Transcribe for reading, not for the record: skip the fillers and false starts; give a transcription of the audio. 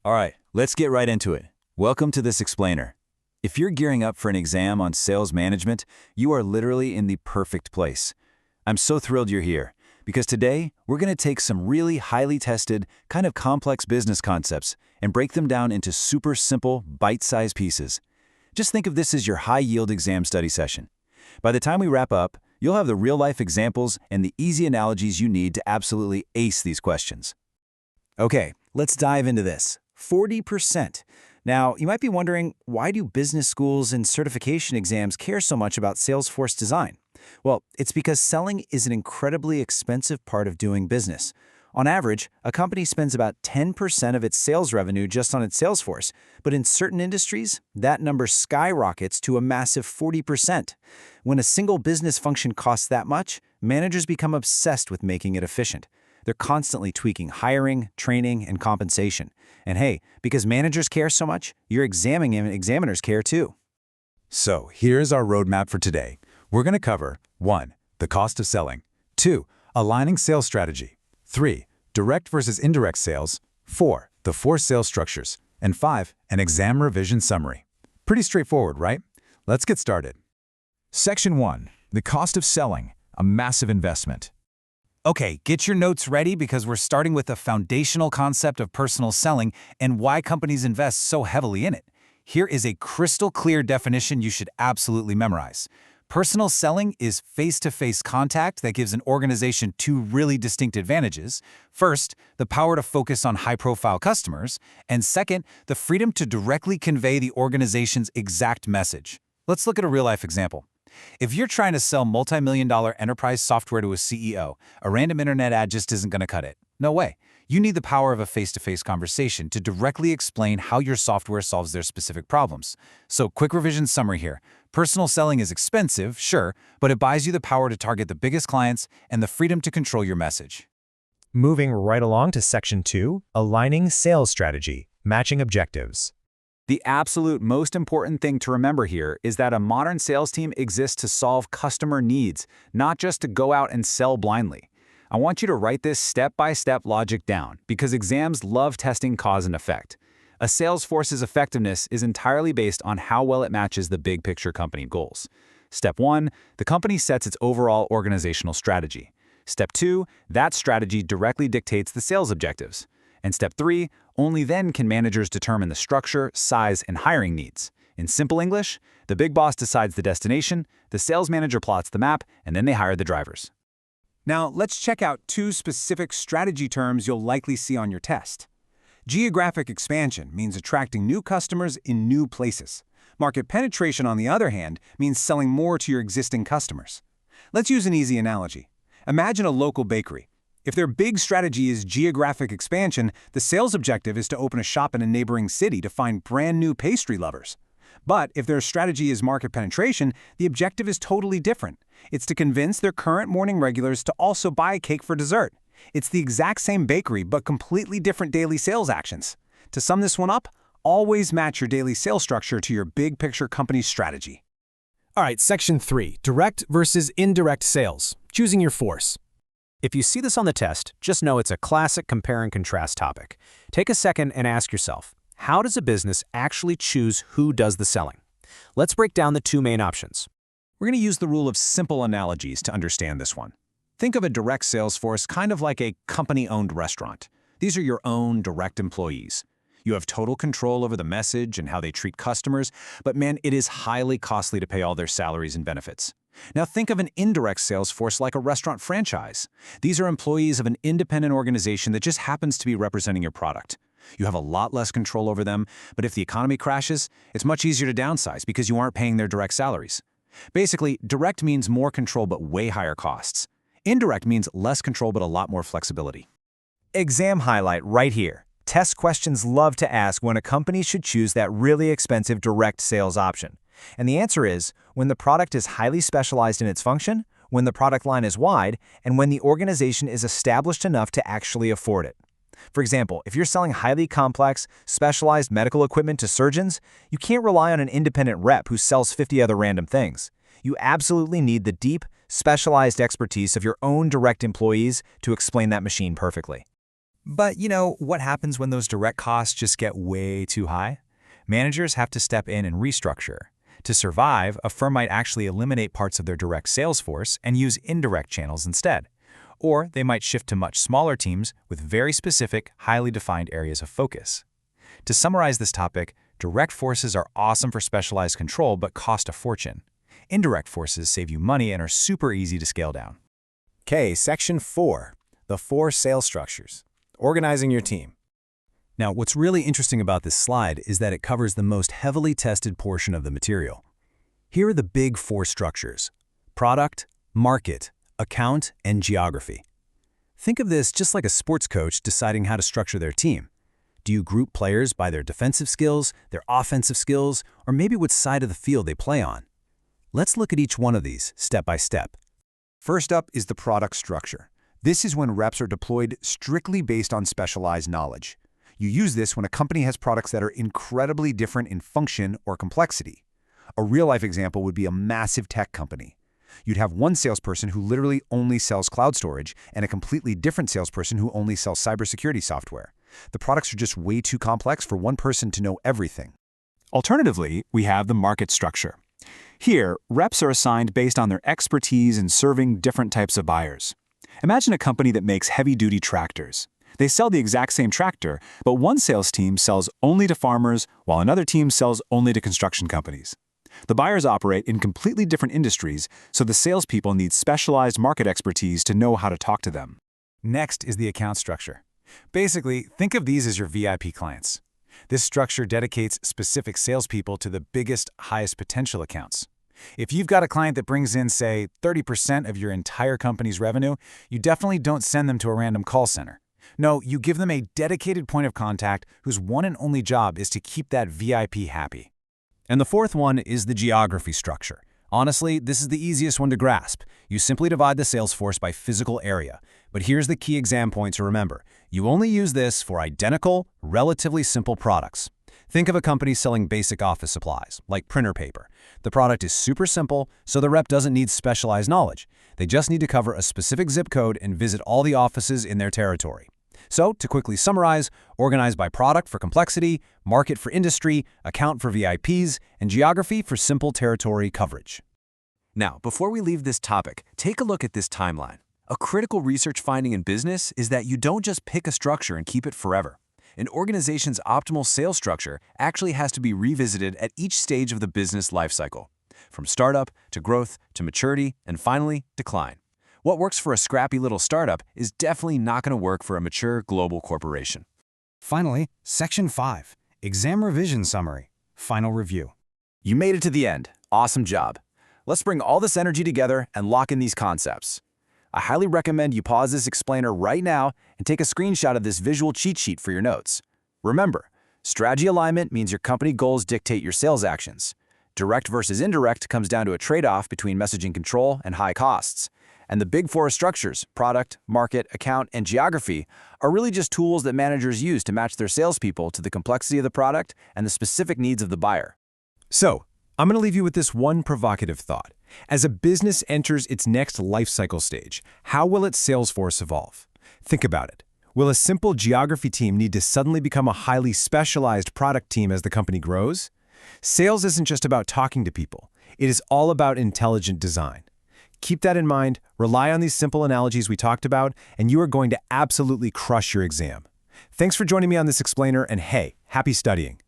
All right, let's get right into it. Welcome to this explainer. If you're gearing up for an exam on sales management, you are literally in the perfect place. I'm so thrilled you're here, because today we're going to take some really highly tested, kind of complex business concepts and break them down into super simple, bite-sized pieces. Just think of this as your high-yield exam study session. By the time we wrap up, you'll have the real-life examples and the easy analogies you need to absolutely ace these questions. Okay, let's dive into this. 40%. Now, you might be wondering, why do business schools and certification exams care so much about Salesforce design? Well, it's because selling is an incredibly expensive part of doing business. On average, a company spends about 10% of its sales revenue just on its Salesforce, but in certain industries, that number skyrockets to a massive 40%. When a single business function costs that much, managers become obsessed with making it efficient. They're constantly tweaking hiring, training, and compensation. And hey, because managers care so much, your examiners care too. So here's our roadmap for today. We're going to cover 1. The cost of selling. 2. Aligning sales strategy. 3. Direct versus indirect sales. 4. The 4 sales structures. And 5. An exam revision summary. Pretty straightforward, right? Let's get started. Section 1. The cost of selling. A massive investment. Okay, get your notes ready because we're starting with the foundational concept of personal selling and why companies invest so heavily in it. Here is a crystal clear definition you should absolutely memorize. Personal selling is face-to-face contact that gives an organization 2 really distinct advantages. First, the power to focus on high-profile customers, and second, the freedom to directly convey the organization's exact message. Let's look at a real-life example. If you're trying to sell multi-million-dollar enterprise software to a CEO, a random internet ad just isn't going to cut it. No way. You need the power of a face-to-face conversation to directly explain how your software solves their specific problems. So, quick revision summary here. Personal selling is expensive, sure, but it buys you the power to target the biggest clients and the freedom to control your message. Moving right along to Section 2, Aligning Sales Strategy, Matching Objectives. The absolute most important thing to remember here is that a modern sales team exists to solve customer needs, not just to go out and sell blindly. I want you to write this step-by-step logic down because exams love testing cause and effect. A sales force's effectiveness is entirely based on how well it matches the big picture company goals. Step 1, the company sets its overall organizational strategy. Step 2, that strategy directly dictates the sales objectives. And step 3, only then can managers determine the structure, size, and hiring needs. In simple English, the big boss decides the destination, the sales manager plots the map, and then they hire the drivers. Now, let's check out 2 specific strategy terms you'll likely see on your test. Geographic expansion means attracting new customers in new places. Market penetration, on the other hand, means selling more to your existing customers. Let's use an easy analogy. Imagine a local bakery. If their big strategy is geographic expansion, the sales objective is to open a shop in a neighboring city to find brand new pastry lovers. But if their strategy is market penetration, the objective is totally different. It's to convince their current morning regulars to also buy a cake for dessert. It's the exact same bakery, but completely different daily sales actions. To sum this one up, always match your daily sales structure to your big picture company strategy. All right, Section 3, Direct versus Indirect Sales, Choosing Your Force. If you see this on the test, just know it's a classic compare and contrast topic. Take a second and ask yourself, how does a business actually choose who does the selling? Let's break down the 2 main options. We're going to use the rule of simple analogies to understand this one. Think of a direct sales force kind of like a company-owned restaurant. These are your own direct employees. You have total control over the message and how they treat customers, but man, it is highly costly to pay all their salaries and benefits. Now think of an indirect sales force like a restaurant franchise. These are employees of an independent organization that just happens to be representing your product. You have a lot less control over them, but if the economy crashes, it's much easier to downsize because you aren't paying their direct salaries. Basically, direct means more control but way higher costs. Indirect means less control but a lot more flexibility. Exam highlight right here. Test questions love to ask when a company should choose that really expensive direct sales option. And the answer is when the product is highly specialized in its function, when the product line is wide, and when the organization is established enough to actually afford it. For example, if you're selling highly complex, specialized medical equipment to surgeons, you can't rely on an independent rep who sells 50 other random things. You absolutely need the deep, specialized expertise of your own direct employees to explain that machine perfectly. But what happens when those direct costs just get way too high? Managers have to step in and restructure. To survive, a firm might actually eliminate parts of their direct sales force and use indirect channels instead. Or they might shift to much smaller teams with very specific, highly defined areas of focus. To summarize this topic, direct forces are awesome for specialized control but cost a fortune. Indirect forces save you money and are super easy to scale down. Okay, Section 4, the 4 sales structures. Organizing your team. Now, what's really interesting about this slide is that it covers the most heavily tested portion of the material. Here are the big 4 structures: product, market, account, and geography. Think of this just like a sports coach deciding how to structure their team. Do you group players by their defensive skills, their offensive skills, or maybe what side of the field they play on? Let's look at each one of these step by step. First up is the product structure. This is when reps are deployed strictly based on specialized knowledge. You use this when a company has products that are incredibly different in function or complexity. A real-life example would be a massive tech company. You'd have one salesperson who literally only sells cloud storage and a completely different salesperson who only sells cybersecurity software. The products are just way too complex for one person to know everything. Alternatively, we have the market structure. Here, reps are assigned based on their expertise in serving different types of buyers. Imagine a company that makes heavy-duty tractors. They sell the exact same tractor, but one sales team sells only to farmers, while another team sells only to construction companies. The buyers operate in completely different industries, so the salespeople need specialized market expertise to know how to talk to them. Next is the account structure. Basically, think of these as your VIP clients. This structure dedicates specific salespeople to the biggest, highest potential accounts. If you've got a client that brings in, say, 30% of your entire company's revenue, you definitely don't send them to a random call center. No, you give them a dedicated point of contact whose one and only job is to keep that VIP happy. And the fourth one is the geography structure. Honestly, this is the easiest one to grasp. You simply divide the sales force by physical area. But here's the key exam point to remember. You only use this for identical, relatively simple products. Think of a company selling basic office supplies, like printer paper. The product is super simple, so the rep doesn't need specialized knowledge. They just need to cover a specific zip code and visit all the offices in their territory. So, to quickly summarize, organize by product for complexity, market for industry, account for VIPs, and geography for simple territory coverage. Now, before we leave this topic, take a look at this timeline. A critical research finding in business is that you don't just pick a structure and keep it forever. An organization's optimal sales structure actually has to be revisited at each stage of the business lifecycle, from startup to growth to maturity and finally decline. What works for a scrappy little startup is definitely not going to work for a mature global corporation. Finally, Section 5, Exam Revision Summary, Final Review. You made it to the end. Awesome job. Let's bring all this energy together and lock in these concepts. I highly recommend you pause this explainer right now and take a screenshot of this visual cheat sheet for your notes. Remember, strategy alignment means your company goals dictate your sales actions. Direct versus indirect comes down to a trade-off between messaging control and high costs. And the big 4 structures, product, market, account, and geography, are really just tools that managers use to match their salespeople to the complexity of the product and the specific needs of the buyer. So, I'm going to leave you with this one provocative thought. As a business enters its next life cycle stage, how will its sales force evolve? Think about it. Will a simple geography team need to suddenly become a highly specialized product team as the company grows? Sales isn't just about talking to people. It is all about intelligent design. Keep that in mind, rely on these simple analogies we talked about, and you are going to absolutely crush your exam. Thanks for joining me on this explainer, and hey, happy studying.